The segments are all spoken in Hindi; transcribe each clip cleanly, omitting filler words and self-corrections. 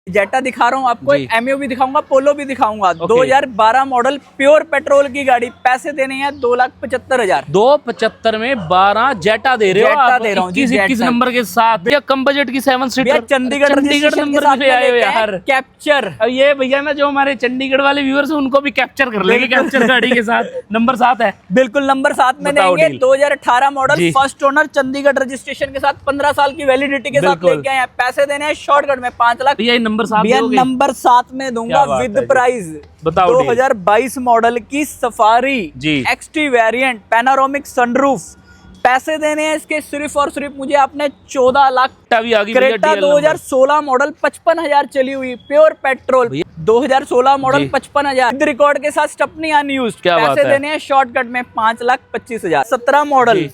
जेटा दिखा रहा हूँ आपको, एक एमयू भी दिखाऊंगा, पोलो भी दिखाऊंगा। 2012 मॉडल प्योर पेट्रोल की गाड़ी, पैसे देने हैं 2,75,000। 2,75 में 12 जेटा दे रहे हो आप, दे रहा हूँ 21 नंबर के साथ। भैया कम बजट की 7 सीटर चंडीगढ़ नंबर भी ले आए हो यार। कैप्चर। अब ये भैया ना जो हमारे चंडीगढ़ वाले व्यूअर्स हैं उनको भी कैप्चर कर लेंगे, कैप्चर गाड़ी के साथ। नंबर 7 है, बिल्कुल नंबर 7 में देंगे। 2018 model first owner, Chandigarh registration के साथ, 15 साल की वैलिडिटी के साथ लेके आए। पैसे देने हैं शॉर्टकट में 5 लाख। भैया नंबर 7 नंबर 7 में दूंगा विद प्राइस। 2022 मॉडल की Safari XT variant, panoramic sunroof. पैसे देने हैं इसके सिर्फ और सिर्फ मुझे आपने 14 लाख। क्रेटा 2016 मॉडल 55,000 चली हुई, प्योर पेट्रोल। 2016 मॉडल 55,000 रिकॉर्ड के साथ, स्टपनी अनयूज्ड। पैसे देने हैं शॉर्टकट में 5,25,000। 17 मॉडल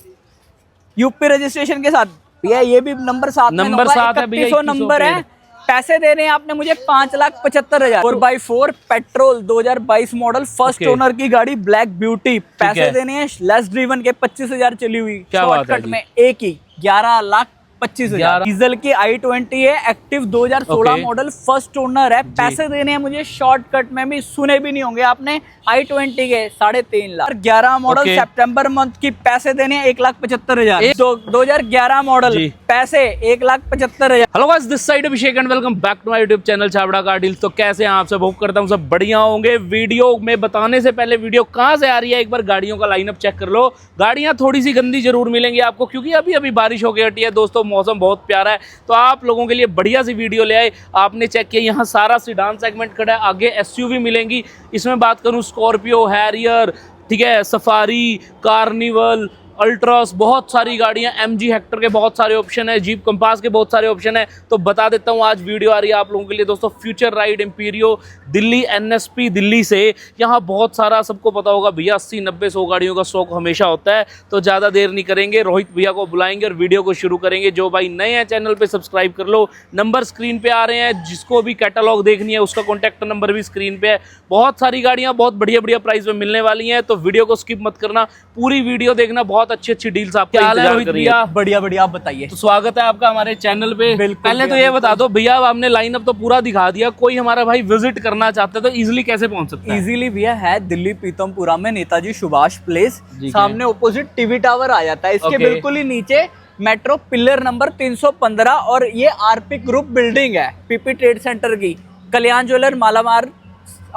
यूपी रजिस्ट्रेशन के साथ भैया, ये भी नंबर 7 है। 3100 नंबर है। पैसे देने हैं आपने मुझे 5,75,000। 4x4 petrol 2022 model first owner की गाड़ी, ब्लैक ब्यूटी। पैसे देने हैं लेस ड्रीवन के, 25,000 चली हुई। शॉर्टकट में एक ही 11,25,000। डीजल की i20 है, एक्टिव 2016 मॉडल फर्स्ट ओनर है। पैसे देने हैं मुझे शॉर्टकट में भी सुने भी नहीं होंगे आपने, i20 के 3.5 लाख। 11 मॉडल सितंबर मंथ की, पैसे देने हैं 1,75,000। 2011 मॉडल, पैसे 1,75,000। Hello guys, this side Abhishek and welcome back to my YouTube channel Chhabra car deals. तो कैसे हैं आप सब? होप करता हूँ सब बढ़िया होंगे। वीडियो में बताने से पहले वीडियो कहाँ से आ रही है एक बार गाड़ियों का लाइनअप चेक कर लो। गाड़ियाँ थोड़ी सी गंदी जरूर मिलेंगी आपको, क्योंकि अभी अभी बारिश होके हटी है दोस्तों, मौसम बहुत प्यारा है। तो आप लोगों के लिए बढ़िया सी वीडियो ले आए। आपने चेक किया, यहाँ सारा सीडान सेगमेंट खड़ा है, आगे एसयूवी मिलेंगी। इसमें बात करूँ स्कॉर्पियो, हैरियर, ठीक है, सफारी, कार्निवल, अल्ट्रॉस, बहुत सारी गाड़ियां, एमजी हेक्टर के बहुत सारे ऑप्शन है, जीप कंपास के बहुत सारे ऑप्शन है। तो बता देता हूं, आज वीडियो आ रही है आप लोगों के लिए दोस्तों future ride Imperio Delhi, NSP Delhi से। यहाँ बहुत सारा, सबको पता होगा भैया 80, 90, 100 गाड़ियों का स्टॉक हमेशा होता है। तो ज़्यादा देर नहीं करेंगे, रोहित भैया को बुलाएंगे और वीडियो को शुरू करेंगे। जो भाई नए हैं चैनल पर सब्सक्राइब कर लो, नंबर स्क्रीन पर आ रहे हैं। जिसको भी कैटलॉग देखनी है उसका कॉन्टैक्ट नंबर भी स्क्रीन पर है। बहुत सारी गाड़ियाँ बहुत बढ़िया बढ़िया प्राइस में मिलने वाली हैं, तो वीडियो को स्किप मत करना, पूरी वीडियो देखना। बहुत अच्छी अच्छी डील्स क्या हाल है रोहित भैया? बढ़िया बढ़िया, आप बताइए। तो स्वागत है आपका हमारे चैनल पे। पहले तो ये बता दो भैया, आपने लाइनअप तो पूरा दिखा दिया, कोई हमारा भाई विजिट करना चाहता है तो इजीली कैसे पहुंच सकता है? इजीली भैया है दिल्ली पीतमपुरा में, नेताजी सुभाष प्लेस, सामने ऑपोजिट टीवी टावर आ जाता है। इसके बिल्कुल ही नीचे मेट्रो पिलर नंबर 315, और ये आरपी ग्रुप बिल्डिंग है, पीपी ट्रेड सेंटर की। कल्याण ज्वेलर मालामार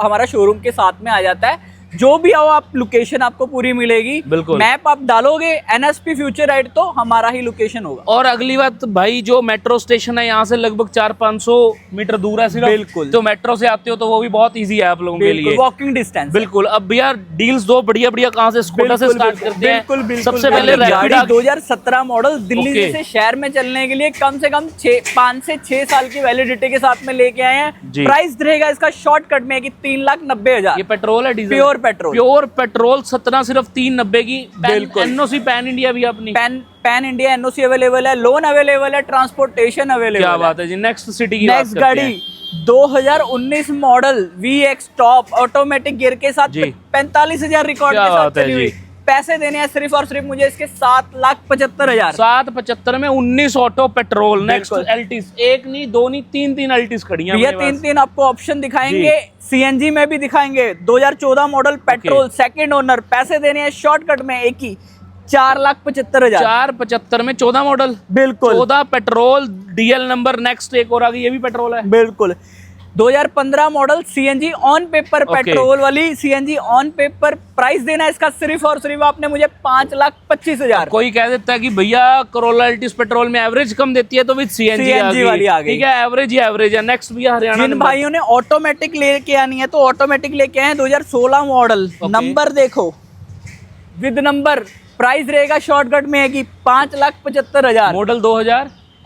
हमारा शोरूम के साथ में आ जाता है। जो भी आओ आप, लोकेशन आपको पूरी मिलेगी। मैप आप डालोगे एनएसपी फ्यूचर राइड, तो हमारा ही लोकेशन होगा। और अगली बात भाई, जो मेट्रो स्टेशन है यहाँ से लगभग 400-500 मीटर दूर है सिर्फ। बिल्कुल, तो मेट्रो से आते हो तो वो भी बहुत इजी है आप लोगों के लिए, वॉकिंग डिस्टेंस। बिल्कुल। अब भैया डील्स दो बढ़िया बढ़िया, कहाँ से स्कूटर से स्टार्ट करते हैं? बिल्कुल, सबसे पहले गाड़ी 2017 मॉडल दिल्ली जैसे शहर में चलने के लिए कम से कम 5 से 6 साल की वैलिडिटी के साथ में लेके आए हैं। प्राइस रहेगा इसका शॉर्टकट में कि 3,90,000। ये पेट्रोल है, diesel? Pure petrol. Pure petrol 17 सिर्फ 390 की। एनओसी पैन इंडिया भी अपनी पैन इंडिया एनओसी अवेलेबल है, लोन अवेलेबल है, ट्रांसपोर्टेशन अवेलेबल है। क्या बात है जी। नेक्स्ट सिटी की नेक्स्ट गाड़ी 2019 model VX top automatic gear के साथ 45,000 रिकॉर्ड के साथ चली हुई। पैसे देने हैं सिर्फ और सिर्फ मुझे इसके 7,75,000। 7,75 में 19 ऑटो पेट्रोल। नेक्स्ट एल्टिस, एक नहीं, दो नहीं, तीन एल्टिस खड़ी हैं। भैया 3 आपको ऑप्शन दिखाएंगे, सीएनजी में भी दिखाएंगे। 2014 मॉडल पेट्रोल, सेकंड ओनर। पैसे देने हैं शॉर्टकट में एक ही 4,75,000। 4,75 में 14 मॉडल, बिल्कुल 14 पेट्रोल, डीएल नंबर। नेक्स्ट एक और आ गई, ये भी पेट्रोल है, बिल्कुल। 2015 model CNG on paper, petrol वाली सीएनजी ऑन पेपर। प्राइस देना है इसका सिर्फ और सिर्फ आपने मुझे 5,25,000। कोई कह देता है कि भैया करोला एल्टिस पेट्रोल में एवरेज कम देती है, तो विद सीएनजी वाली आ गई। ठीक है, एवरेज ही एवरेज है। नेक्स्ट भैया हरियाणा। जिन भाइयों ने ऑटोमेटिक लेके आनी है तो ऑटोमेटिक लेके आए। 2016 मॉडल, नंबर देखो विद नंबर। प्राइस रहेगा शॉर्टकट में है कि 5,75,000। Model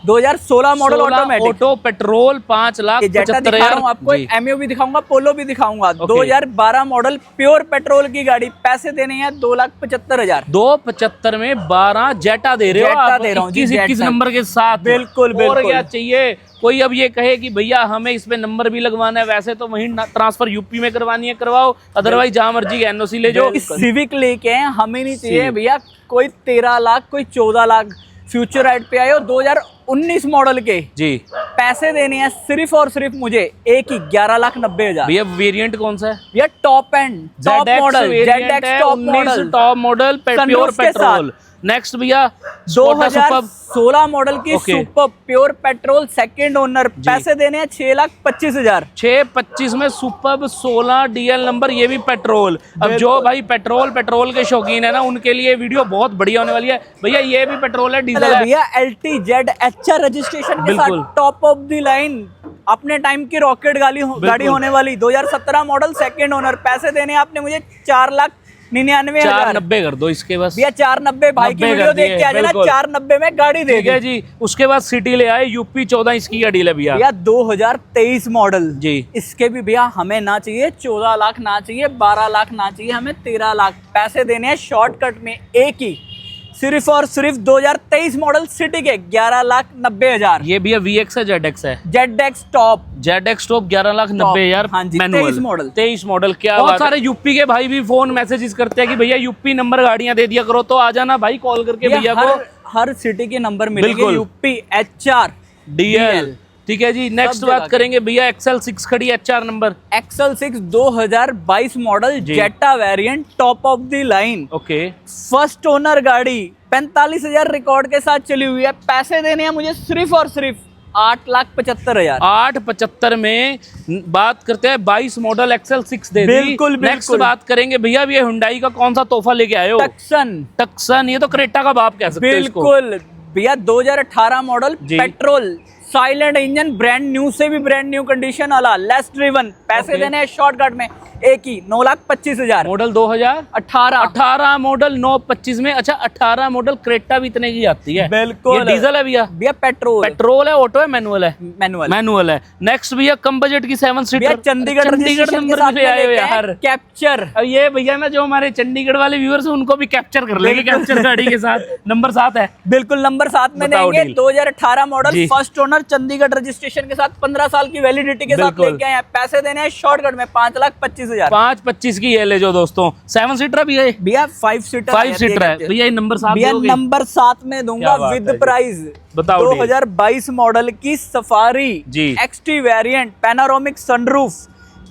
2016 model automatic, auto petrol 5,75,000। आपको एमयू भी दिखाऊंगा, पोलो भी दिखाऊंगा। 2012 मॉडल प्योर पेट्रोल की गाड़ी, पैसे देने हैं 2,75,000। 2,75 में 12 जेटा दे रहे हो आप, 21 नंबर के साथ। बिल्कुल और क्या चाहिए? कोई अब ये कहे कि भैया हमें इसमें नंबर भी लगवाना है, वैसे तो वहीं ट्रांसफर यूपी में करवानी है, करवाओ, अदरवाइज जहां मर्जी एनओसी ले जाओ। सिविक लेके हमें नहीं चाहिए भैया कोई 13 लाख, कोई 14 लाख। फ्यूचर राइड पे आए हो, 2019 मॉडल के जी पैसे देने हैं सिर्फ और सिर्फ मुझे एक ही 11,90,000। भैया वेरिएंट कौन सा है? भैया top and top model ZX top model, top model pure petrol. Next भैया 2016 मॉडल की super pure petrol second owner, पैसे देने हैं 6,25,000। 6,25 में सुपर 16 डीएल नंबर, ये भी पेट्रोल। अब जो भाई पेट्रोल के शौकीन है ना, उनके लिए वीडियो बहुत बढ़िया होने वाली है। भैया ये भी पेट्रोल है, डीजल है भैया LTZ HR रजिस्ट्रेशन के साथ टॉप ऑफ द लाइन अपने टाइम की रॉकेट गाड़ी होने वाली 2017 मॉडल सेकंड ओनर, पैसे देने आपने मुझे 4,99,000। 490 कर दो इसके बस भैया 490, भाई की वीडियो देख के आ जाना, 490 में गाड़ी दे है जी। उसके बाद सिटी ले आए UP 14, इसकी क्या डील है भैया? भैया 2023 मॉडल जी, इसके भी भैया हमें ना चाहिए 14 लाख, ना चाहिए 12 लाख, ना चाहिए हमें 13 लाख, पैसे देने हैं शॉर्टकट में एक ही, सिर्फ और सिर्फ 2023 मॉडल सिटी के 11,90,000। ये भैया VX है ZX है? ZX टॉप 11,90,000 हाँ जी, मैनुअल 23 मॉडल। क्या बहुत सारे यूपी के भाई भी फोन मैसेजेस करते हैं कि भैया यूपी नंबर गाड़ियां दे दिया करो, तो आ जाना भाई कॉल करके भैया को। हर सिटी के नंबर मिलेंगे, UP HR DL। ठीक है जी। नेक्स्ट बात करेंगे भैया XL6 खड़ी HR number, XL6 2022 model Zeta variant top of the line, okay first owner गाड़ी, 45,000 रिकॉर्ड के साथ चली हुई है, पैसे देने हैं मुझे सिर्फ और सिर्फ 8,75,000। 8,75 में बात करते हैं 22 मॉडल XL6 दे दी। बिल्कुल। नेक्स्ट बात करेंगे भैया ये हुंडई का कौन सा तोहफा लेके आए हो? टक्सन, ये तो क्रेटा का बाप कह सकते हैं इसको। बिल्कुल भैया 2018 model petrol silent engine, brand new से भी ब्रांड न्यू कंडीशन वाला, लेस ड्रिवन, पैसे देने हैं शॉर्टकट में एक ही 9,25,000। मॉडल 2018 मॉडल 9,25 में। अच्छा 18 मॉडल क्रेटा भी इतने की आती है? बिल्कुल। ये डीजल है भैया पेट्रोल है, ऑटो है, मैनुअल है? मैनुअल है। नेक्स्ट भैया कम बजट की 7 सीटर चंडीगढ़ नंबर भी ले आए हुए यार, कैप्चर। अब ये भैया ना जो हमारे चंडीगढ़ वाले व्यूअर्स हैं उनको भी कैप्चर कर लेंगे, कैप्चर गाड़ी के साथ। नंबर 7 है? बिल्कुल नंबर 7 में देंगे। 2018 model first owner, Chandigarh registration के साथ, 15 साल की वैलिडिटी के साथ लेके आए, पैसे देने हैं शॉर्टकट में 5,25,000। 5,25 की ये ले जो दोस्तों। 7 सीटर भी है भैया, 5 सीटर है भैया। नंबर 7 भैया नंबर 7 में दूंगा विद प्राइस। बताओ 2022 मॉडल की safari XT variant, panoramic sunroof,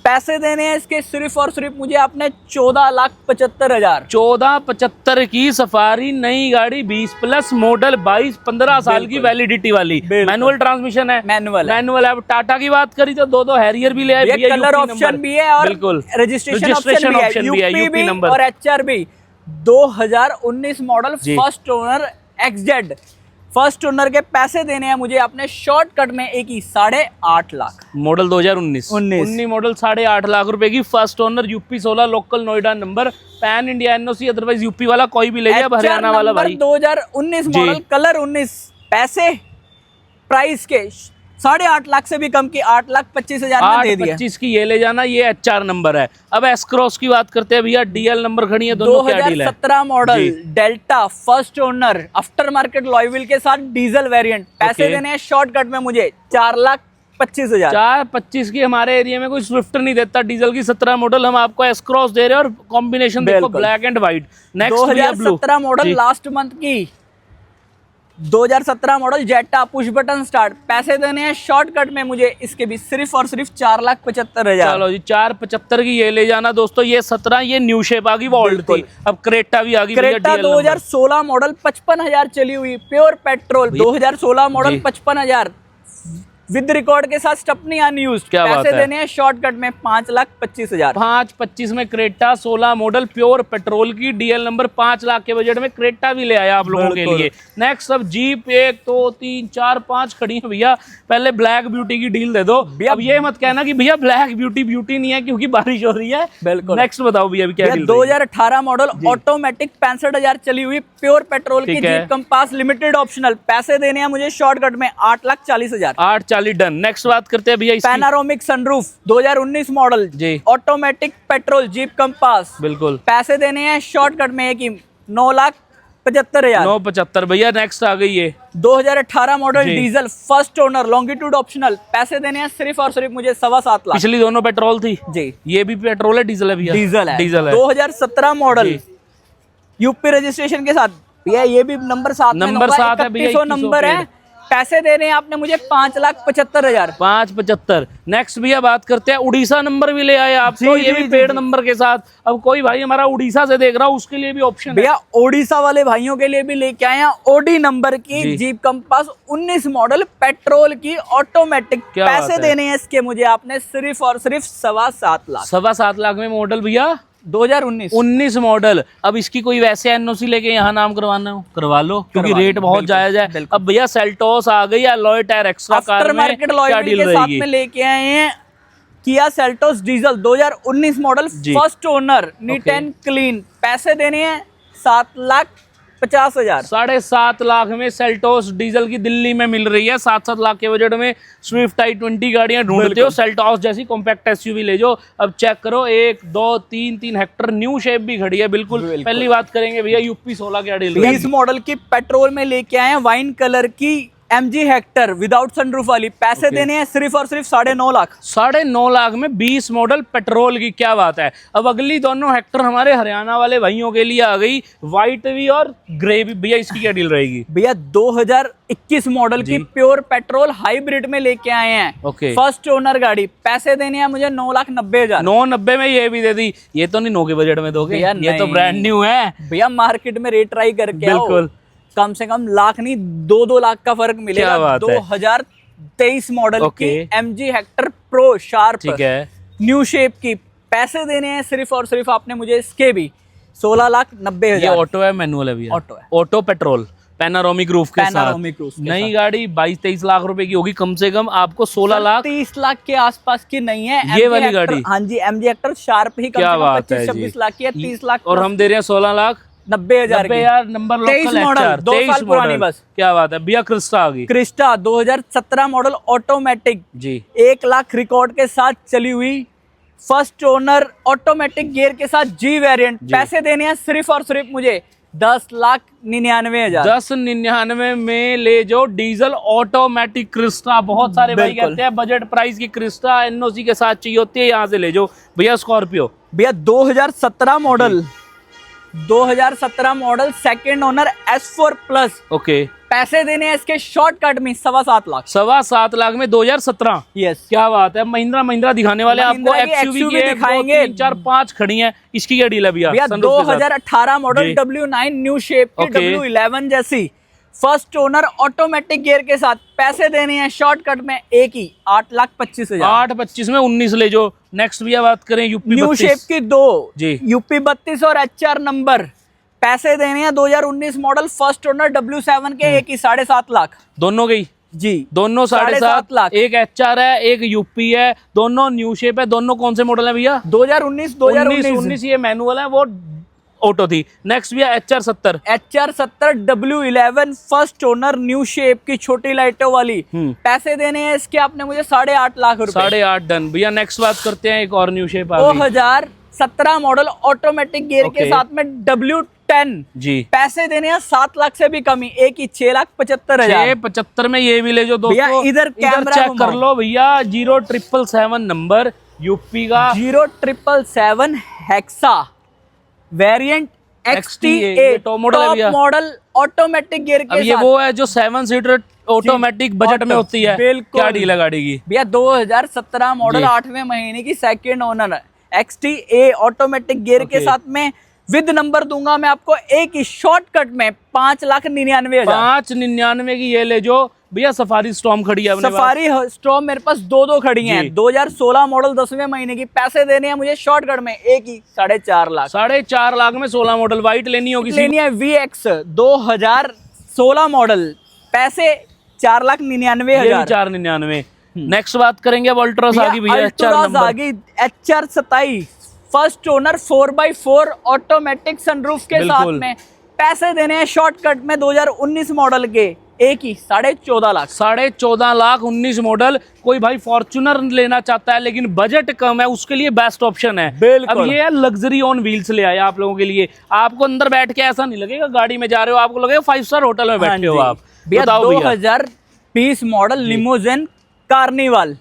पैसे देने हैं इसके सिर्फ और सिर्फ मुझे आपने 14,75,000। 14,75 की सफारी, नई गाड़ी, 20+ मॉडल, 22-15 साल की वैलिडिटी वाली, मैनुअल ट्रांसमिशन है। मैनुअल है। अब टाटा की बात करी तो दो हैरियर भी ले आए, कलर ऑप्शन भी है और बिल्कुल रजिस्ट्रेशन ऑप्शन भी है, यूपी नंबर और HR भी। 2019 model first owner XZ, first owner के पैसे देने हैं मुझे अपने शॉर्टकट में एक ही 8.5 लाख। मॉडल 2019 मॉडल 8.5 लाख रुपए की, first owner, UP 16 local Noida number, pan India NOC, otherwise UP वाला कोई भी ले जाए, हरियाणा वाला भाई। 2019 मॉडल, कलर 19, पैसे प्राइस के 8.5 लाख से भी कम की 8,25,000 में दे दिया। 8,25 की ये ले जाना, ये HR नंबर है। अब S क्रॉस की बात करते हैं भैया, DL नंबर खड़ी है, दोनों क्या डील है? 2017 model delta first owner, after market alloy wheel के साथ, डीजल वेरिएंट, पैसे देने हैं शॉर्टकट में मुझे 4,25,000। 4,25 की हमारे एरिया में कोई स्विफ्ट नहीं देता डीजल की। 17 मॉडल हम आपको S क्रॉस दे रहे हैं, और कॉम्बिनेशन देखो black and white. Next 2017 model last month की 2017 मॉडल जेटा पुश बटन स्टार्ट, पैसे देने हैं शॉर्टकट में मुझे इसके भी सिर्फ और सिर्फ 4,75,000। चलो जी 4,75 की ये ले जाना दोस्तों। ये 17 ये न्यू शेप आ गई, वॉल्ट थी। अब क्रेटा भी आ गई। क्रेटा 2016 मॉडल 55,000 चली हुई, pure petrol, 2016 model 55,000 with record के साथ, स्टपनी अनयूज्ड, पैसे देने हैं शॉर्टकट में 5,25,000। 5,25 में क्रेटा 16 मॉडल प्योर पेट्रोल की, DL नंबर, 5 लाख के बजट में क्रेटा भी ले आया आप लोगों के लिए। नेक्स्ट अब जीप 1 2 3 4 5 खड़ी है भैया। पहले ब्लैक ब्यूटी की डील दे दो। अब ये मत कहना कि भैया ब्लैक ब्यूटी नहीं है क्योंकि बारिश हो रही है। बिल्कुल। नेक्स्ट बताओ भैया अभी क्या डील? 2018 मॉडल ऑटोमेटिक 65,000 चली हुई, प्योर पेट्रोल की जीप कंपास लिमिटेड ऑप्शनल, पैसे देने हैं मुझे शॉर्टकट में 8,40,000। 8,40,000 डन। नेक्स्ट बात करते हैं भैया पैनारोमिक सनरूफ 2019 मॉडल जी, ऑटोमेटिक पेट्रोल जीप कंपास, बिल्कुल, पैसे देने हैं शॉर्टकट में एक ही 9,75,000। 9,75 भैया। नेक्स्ट आ गई ये 2018 model diesel first owner longitude optional, पैसे देने हैं सिर्फ और सिर्फ मुझे 7.25 लाख। पिछली दोनों पेट्रोल थी जी, ये भी पेट्रोल है, डीजल है भैया? डीजल है। 2017 मॉडल यूपी रजिस्ट्रेशन के साथ भैया, ये भी नंबर 7 है भैया, 3100 नंबर है, पैसे देने हैं आपने मुझे 5,75,000। 5,75,000। नेक्स्ट भैया बात करते हैं, उड़ीसा नंबर भी ले आए आप तो, ये भी पेड नंबर के साथ। अब कोई भाई हमारा उड़ीसा से देख रहा हो उसके लिए भी ऑप्शन है भैया, ओडिशा वाले भाइयों के लिए भी लेके आए हैं ओडी नंबर की जीप कंपास 19 मॉडल पेट्रोल की ऑटोमेटिक। पैसे देने हैं इसके मुझे आपने सिर्फ और सिर्फ 7.25 लाख। 7.25 लाख में मॉडल भैया 2019 मॉडल। अब इसकी कोई वैसे एनओसी लेके यहाँ नाम करवाना हो करवा लो, क्योंकि रेट बहुत जायज है। अब भैया सेल्टोस आ गई, अलॉय टायर एक्स्ट्रा कार में क्या डील के साथ रहेगी? में लेके आए हैं Kia Seltos diesel 2019 model, first owner, NEET and clean. पैसे देने हैं 7,50,000। 7.5 लाख में सेल्टोस डीजल की दिल्ली में मिल रही है। 7-7 लाख के बजट में स्विफ्ट i20 गाड़ियां ढूंढते हो, सेल्टोस जैसी कॉम्पैक्ट एसयूवी ले जाओ। अब चेक करो, 1 2 3 हेक्टर न्यू शेप भी खड़ी है। बिल्कुल पहली बात करेंगे भैया, यूपी 16 क्या डील है? इस मॉडल की पेट्रोल में लेके आए हैं वाइन कलर की MG हेक्टर विदाउट सनरूफ वाली। पैसे देने हैं सिर्फ और सिर्फ 9.5 लाख। 9.5 लाख में 20 मॉडल पेट्रोल की, क्या बात है। अब अगली दोनों हेक्टर हमारे हरियाणा वाले भाइयों के लिए आ गई, व्हाइट भी और ग्रे भी। भैया इसकी क्या डील रहेगी? भैया 2021 मॉडल की प्योर पेट्रोल हाइब्रिड में लेके आए हैं, फर्स्ट ओनर गाड़ी। पैसे देने हैं मुझे 9,90,000। 990 में ये भी दे दी। ये तो नहीं 9 के बजट में दोगे, ये तो ब्रांड न्यू है भैया। मार्केट में रेट ट्राई करके बिल्कुल, कम से कम लाख नहीं 2-2 लाख का फर्क मिलेगा। 2023 मॉडल की MG हेक्टर प्रो शार्प, ठीक है, न्यू शेप की। पैसे देने हैं सिर्फ और सिर्फ आपने मुझे इसके भी 16,90,000। ये ऑटो है मैनुअल है भैया? ऑटो है, ऑटो पेट्रोल पैनारोमिक रूफ के साथ। नई गाड़ी 22-23 लाख रुपए की होगी कम से कम। आपको 16 लाख 30 लाख के आसपास की नहीं है ये वाली गाड़ी? हाँ जी, MG हेक्टर शार्प ही कम से कम 25-26 लाख की है। 30 लाख और हम दे रहे हैं 16,90,000 यार। नंबर लोकल 23 मॉडल, 2 साल पुरानी बस। क्या बात है भैया। क्रिस्टा आ गई, क्रिस्टा 2017 मॉडल ऑटोमेटिक जी, 1 लाख रिकॉर्ड के साथ चली हुई, फर्स्ट ओनर, ऑटोमेटिक गियर के साथ जी वेरिएंट। पैसे देने हैं सिर्फ और सिर्फ मुझे 10,99,000। 10,99 में ले जो डीजल ऑटोमेटिक क्रिस्टा। बहुत सारे भाई कहते हैं बजट प्राइस की क्रिस्टा एनओसी के साथ चाहिए होती है, यहाँ से ले जाओ भैया। स्कॉर्पियो भैया 2017 model second owner S4 plus. Okay, पैसे देने हैं इसके शॉर्टकट में 7.25 लाख। 7.25 लाख में 2017। यस, क्या बात है। महिंद्रा दिखाने वाले आपको एक्सयूवी दिखाएंगे। 4-5 खड़ी हैं। इसकी क्या डील है भैया? 2018 मॉडल W9 न्यू शेप की, W11 जैसी, फर्स्ट ओनर, ऑटोमेटिक गियर के साथ। पैसे देने हैं शॉर्टकट में एक ही 8,25,000। 8,25 में 19 ले जो। नेक्स्ट भैया बात करें यूपी न्यू शेप की 2 जी, यूपी 32 और HR नंबर। पैसे देने हैं 2019 मॉडल, फर्स्ट ओनर, W7 के, एक ही 7.5 लाख। दोनों गई जी, दोनों 7.5 लाख। एक HR है, एक यूपी है, दोनों न्यू शेप है। दोनों कौन से मॉडल है भैया? 2019 ये मैनुअल है, वो ऑटो थी। नेक्स्ट भैया HR70 W11 first owner, new shape की, छोटी लाइटों वाली। पैसे देने हैं इसके आपने मुझे 8.5 लाख रुपए। 8.5 डन भैया। नेक्स्ट बात करते हैं एक और न्यू शेप आ गई, 2017 मॉडल ऑटोमेटिक गियर के साथ में W10 जी। पैसे देने हैं 7 लाख से भी कमी, एक ही 6,75,000। 6,75 में ये भी ले जो दोस्तों। इधर कैमरा चेक कर लो भैया, 0777 नंबर, यूपी का, 0777 hexa variant XTA top model automatic gear के साथ। ये वो है जो 7 सीटर ऑटोमेटिक बजट में होती है। क्या डील है गाड़ी की भैया? 2017 मॉडल 8वें महीने की, second owner, XTA automatic gear के साथ में। विद नंबर दूंगा मैं आपको एक ही शॉर्टकट में 5,99,000। 5,99 की ये ले जो भैया। सफारी स्टॉर्म खड़ी है, सफारी स्टॉर्म मेरे पास 2 खड़ी हैं। 2016 मॉडल 10वें महीने की। पैसे देने हैं मुझे शॉर्टकट में एक ही 4.5 लाख। 4.5 लाख में 16 मॉडल व्हाइट लेनी होगी। लेनी है VX 2016 मॉडल। पैसे 4,99,000। 4,99। नेक्स्ट बात करेंगे अब अल्ट्रास आ गई भैया। HR27 first owner, 4x4 automatic sunroof के साथ में। पैसे देने हैं शॉर्टकट में 2019 मॉडल के, एक ही 14.5 लाख। 14.5 लाख 19 मॉडल। कोई भाई फॉर्च्यूनर लेना चाहता है लेकिन बजट कम है, उसके लिए बेस्ट ऑप्शन है। अब ये लग्जरी ऑन व्हील्स ले आया आप लोगों के लिए। आपको अंदर बैठ के ऐसा नहीं लगेगा गाड़ी में जा रहे हो, आपको लगेगा 5 स्टार होटल में बैठे हो आप। 202020 model limousine carnival,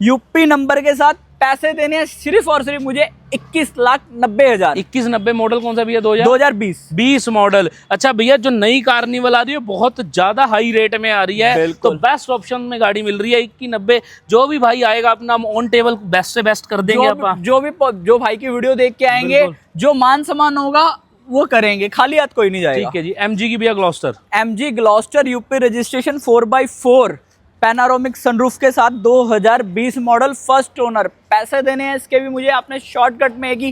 UP number के साथ। पैसे देने हैं सिर्फ और सिर्फ मुझे 21,90,000। 2190 मॉडल कौन सा भैया? 2020 मॉडल। अच्छा भैया, जो नई कारनिवल आ रही है बहुत ज्यादा हाई रेट में आ रही है, तो बेस्ट ऑप्शन में गाड़ी मिल रही है 2190। जो भी भाई आएगा अपना ऑन टेबल बेस्ट से बेस्ट कर देंगे अपन। जो भाई की वीडियो देख के आएंगे, जो मान सम्मान होगा वो करेंगे, खाली हाथ कोई नहीं जाएगा। ठीक है जी। एमजी की भैया Gloster, MG Gloster UP registration 4x4 panoramic sunroof के साथ 2020 मॉडल फर्स्ट ओनर। पैसे देने हैं इसके भी मुझे आपने शॉर्टकट में कि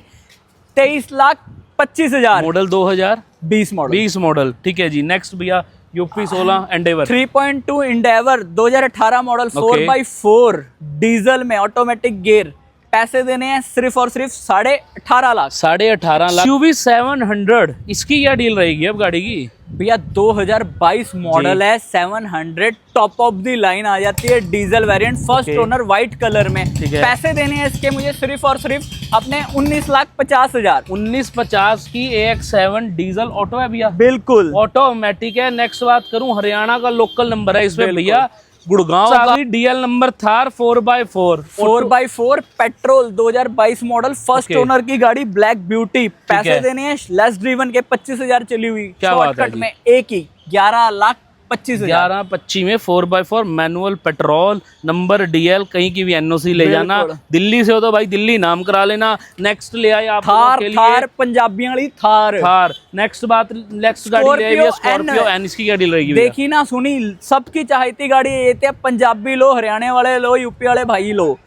23,25,000। Model 2020 model 20 model. ठीक है जी। नेक्स्ट भैया UP 16 Endeavour 3.2 Endeavour 2018 model 4x4 diesel में ऑटोमेटिक गियर। पैसे देने हैं सिर्फ और सिर्फ 18.5 लाख। 18.5 लाख। QV 700 इसकी क्या डील रहेगी अब गाड़ी की? भैया 2022 मॉडल है, 700 टॉप ऑफ दी लाइन आ जाती है, diesel variant first owner white colour में। पैसे देने हैं इसके मुझे सिर्फ और सिर्फ अपने 19,50,000। 1950 की AX7 डीजल ऑटो है भैया? बिल्कुल ऑटोमेटिक है। नेक्स्ट बात करूं, हरियाणा का लोकल नंबर है इसमें भैया, गुड़गांव का DL number Thar 4x4 petrol 2022 model first owner की गाड़ी ब्लैक ब्यूटी। पैसे देने हैं लेस ड्रीवन के 25,000 चली हुई। क्या बात है में एक ही 11,25,000। 11,25 में 4x4 manual petrol number DL. कहीं की भी एनओसी ले जाना, दिल्ली से हो तो भाई दिल्ली नाम करा लेना। नेक्स्ट ले आए आप थार पंजाबियों वाली थार। नेक्स्ट गाड़ी ले आई स्कॉर्पियो एन। इसकी क्या डील रहेगी? देखी ना सुनी, सबकी चाहती गाड़ी ये थे, पंजाबी लो, हरियाणा वाले लो, यूपी वाले भाई लो।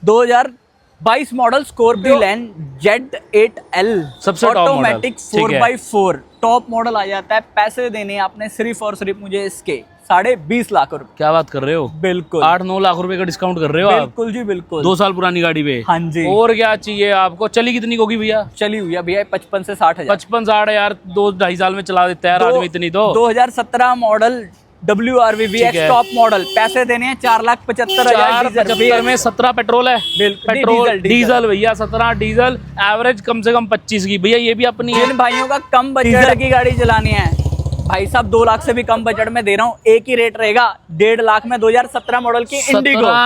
2022 मॉडल स्कॉर्पियो एन Z8L सबसे ऑटोमेटिक 4x4 टॉप मॉडल आ जाता है। पैसे देने आपने सिर्फ और सिर्फ मुझे इसके 20.5 लाख रुपए। क्या बात कर रहे हो? बिल्कुल 8-9 लाख रुपए का डिस्काउंट कर रहे हो आप? बिल्कुल जी बिल्कुल। 2 साल पुरानी गाड़ी पे। हाँ जी। और क्या चाहिए आपको? चली कितनी होगी भैया? चली हुई है भैया 55 से 60,000। 55-60 यार 2-2.5 साल में चला देता है आदमी इतनी तो। 2017 model WRV VX top model. पैसे देने हैं 4,75,000। 4,75 में 17 पेट्रोल है। पेट्रोल डीजल भैया 17 डीजल, एवरेज कम से कम 25 की। भैया ये भी अपनी है। जिन भाइयों का कम बजट की गाड़ी चलानी है, भाई साहब 2 लाख से भी कम बजट में दे रहा हूँ। एक ही रेट रहेगा 1.5 लाख में 2017 मॉडल की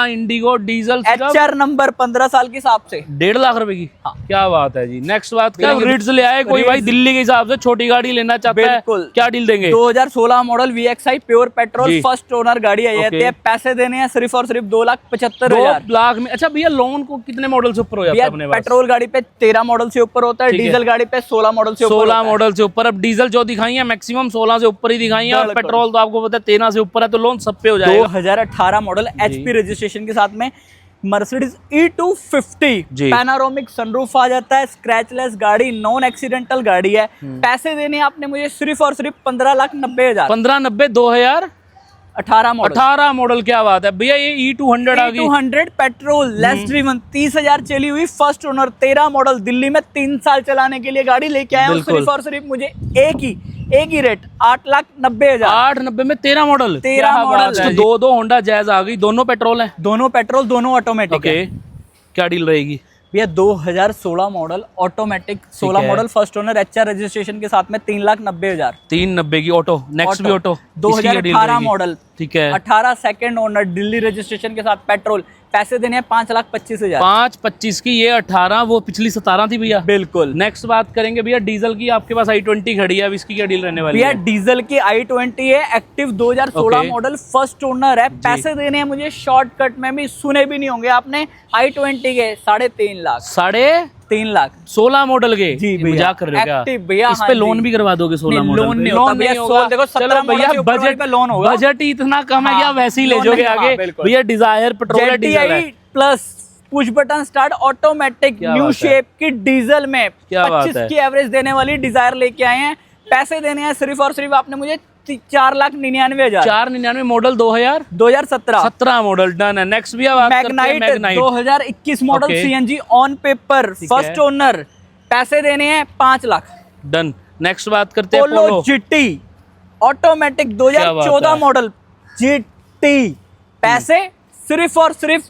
इंडिगो डीजल HR नंबर 15 साल के हिसाब से 1.5 लाख रुपए की। हाँ। क्या बात है जी। नेक्स्ट बात क्या रिट्स ले आए कोई भाई दिल्ली के हिसाब से छोटी गाड़ी लेना चाहता है, क्या डील देंगे? 2016 model VXI pure petrol first owner गाड़ी आ जाती है। पैसे देने हैं सिर्फ और सिर्फ 2,75,000। 2 लाख में। अच्छा भैया लोन को कितने मॉडल से ऊपर हो जाता है अपने पास? पेट्रोल गाड़ी पे 13 मॉडल से ऊपर होता है, डीजल गाड़ी पे 16 मॉडल से ऊपर। 16 मॉडल से ऊपर। अब डीजल जो दिखाई है मैक्सिमम 16 से ऊपर ही दिखाई है, और पेट्रोल तो आपको पता है 13 से ऊपर है, तो लोन सब पे हो जाएगा। 2018 मॉडल HP रजिस्ट्रेशन के साथ में मर्सिडीज E250 पैनारोमिक सनरूफ आ जाता है। स्क्रैचलेस गाड़ी, नॉन एक्सीडेंटल गाड़ी है। पैसे देने आपने मुझे सिर्फ और सिर्फ 15,90,000। 15,90 2018 मॉडल। 18 मॉडल। क्या बात है भैया। ये E200 आ गई। E200 पेट्रोल लेस ड्रीवन 30,000 चली हुई फर्स्ट ओनर 13 मॉडल। दिल्ली में 3 साल चलाने के लिए गाड़ी लेके आया हूं। सिर्फ और सिर्फ मुझे एक ही रेट 8,90,000। 8,90 में 13 मॉडल। 13 मॉडल। 2 होंडा जैज आ गई। दोनों पेट्रोल है? दोनों पेट्रोल, दोनों ऑटोमेटिक है। क्या डील रहेगी भैया? 2016 model automatic 16 model first owner HR registration के साथ में 3,90,000। 390 की ऑटो। नेक्स्ट भी ऑटो। 2018 मॉडल। ठीक है। 18 सेकंड ओनर दिल्ली रजिस्ट्रेशन के साथ पेट्रोल। पैसे देने हैं 5,25,000। 5,25 की। ये 18 वो पिछली 17 थी भैया। बिल्कुल। नेक्स्ट बात करेंगे भैया डीजल की। आपके पास i20 खड़ी है, अब इसकी क्या डील रहने वाली है? भैया डीजल की i20 है, एक्टिव 2016 मॉडल फर्स्ट ओनर है। पैसे देने हैं मुझे शॉर्टकट में भी सुने भी नहीं होंगे आपने, i20 के 3.5 लाख। 3.5 लाख 16 मॉडल के। जी मजाक कर रहे हो क्या? भैया इस पे लोन भी करवा दोगे? 16 मॉडल लोन नहीं होगा। देखो 17 भैया बजट पे लोन होगा। बजट ही इतना कम है क्या? वैसे ही ले जाओगे आगे भैया। Dzire petrol diesel plus push button start automatic new shape की डीजल में 25 की एवरेज देने वाली डिजायर लेके आए हैं। पैसे देने हैं सिर्फ और सिर्फ आपने मुझे 4,99,000। 499 मॉडल 2017 मॉडल। डन है। नेक्स्ट भी Magnite 2021 model CNG on paper first owner. पैसे देने हैं 5 लाख। डन। नेक्स्ट बात करते हैं पोलो GT ऑटोमेटिक 2014 मॉडल GT। पैसे सिर्फ और सिर्फ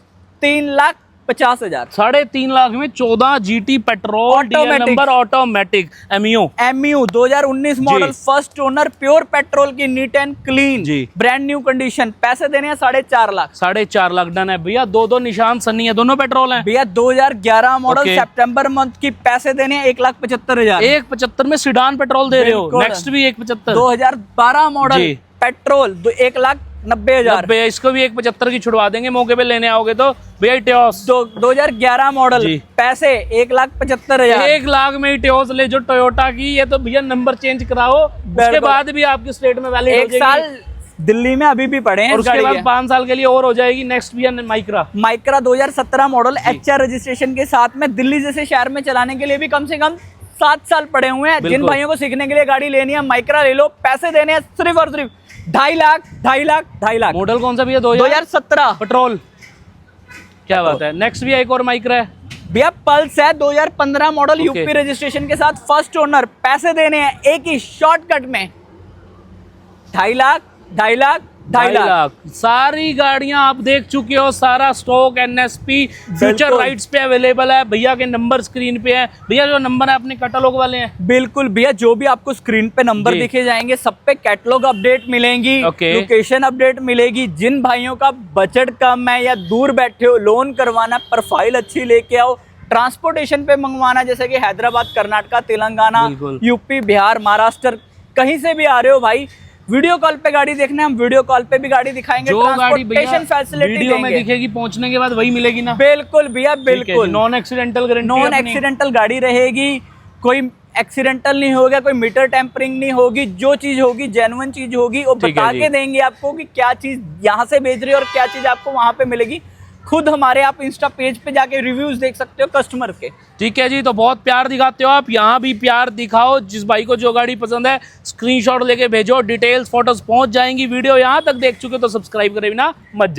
3,50,000। 50,000। 3.5 लाख में 14 GT petrol DL number automatic MU 2019 model, first owner, pure petrol की, नीट एंड क्लीन जी, ब्रांड न्यू कंडीशन। पैसे देने हैं 4.5 लाख। 4.5 लाख डन है भैया। दो निशान सन्नी है, दोनों पेट्रोल है भैया। 2011 मॉडल, सितंबर मंथ की। पैसे देने हैं 1,75,000। 1.75 में सिडान पेट्रोल दे रहे हो। नेक्स्ट भी 1.75। 2012 मॉडल पेट्रोल 1,90,000। इसको भी 1.75 की छुड़वा देंगे, मौके पे लेने आओगे तो भैया। टियोस 2011 मॉडल, पैसे 1,75,000। 1 लाख में ही टियोस ले जो टोयोटा की। ये तो भैया नंबर चेंज कराओ, उसके बाद भी आपके स्टेट में वैलिड हो जाएगी। 1 साल दिल्ली में अभी भी पड़े हैं, और उसके बाद 5 साल के लिए और हो जाएगी। नेक्स्ट भी है माइक्रा 2017 मॉडल, HR रजिस्ट्रेशन के साथ में। दिल्ली जैसे शहर में चलाने के लिए भी कम से कम 7 साल पड़े हुए हैं। जिन भाइयों को सीखने के लिए गाड़ी लेनी है, माइक्रा ले लो। पैसे देने हैं सिर्फ और सिर्फ 2.5 लाख। मॉडल कौन सा भैया? 2017 पेट्रोल। क्या बात है। नेक्स्ट भी एक और माइक्रा है भैया, पल्स है 2015 मॉडल, यूपी रजिस्ट्रेशन के साथ, फर्स्ट ओनर। पैसे देने हैं एक ही शॉर्टकट में 2.5 लाख। सारी गाड़ियां आप देख चुके हो, सारा स्टॉक NSP फ्यूचर राइट्स पे अवेलेबल है। भैया के नंबर स्क्रीन पे है। भैया जो नंबर है अपने कैटलॉग वाले हैं। बिल्कुल भैया, जो भी आपको स्क्रीन पे नंबर दिखे जाएंगे, सब पे कैटलॉग अपडेट मिलेंगी, लोकेशन अपडेट मिलेगी। जिन भाइयों का बजट कम है या दूर बैठे हो, लोन करवाना, प्रोफाइल अच्छी लेके आओ, ट्रांसपोर्टेशन पे मंगवाना, जैसे कि हैदराबाद, कर्नाटका, तेलंगाना, यूपी, बिहार, महाराष्ट्र, कहीं से भी आ रहे हो भाई, वीडियो कॉल पे गाड़ी देखना है, हम वीडियो कॉल पे भी गाड़ी दिखाएंगे। ट्रांसपोर्टेशन फैसिलिटी वीडियो में दिखेगी, पहुंचने के बाद वही मिलेगी ना। बिल्कुल भैया, बिल्कुल। Non accidental guarantee, non accidental गाड़ी रहेगी, कोई एक्सीडेंटल नहीं होगा, कोई मीटर टेम्परिंग नहीं होगी। जो चीज होगी जेन्युइन चीज होगी, वो बता के देंगे आपको कि क्या चीज यहाँ से बेच रही है और क्या चीज आपको वहां पे मिलेगी। खुद हमारे आप इंस्टा पेज पे जाके रिव्यूज देख सकते हो कस्टमर के। ठीक है जी, तो बहुत प्यार दिखाते हो आप, यहाँ भी प्यार दिखाओ। जिस भाई को जो गाड़ी पसंद है स्क्रीनशॉट लेके भेजो, डिटेल्स फोटोज पहुंच जाएंगी। वीडियो यहाँ तक देख चुके तो सब्सक्राइब करे बिना मत जाओ।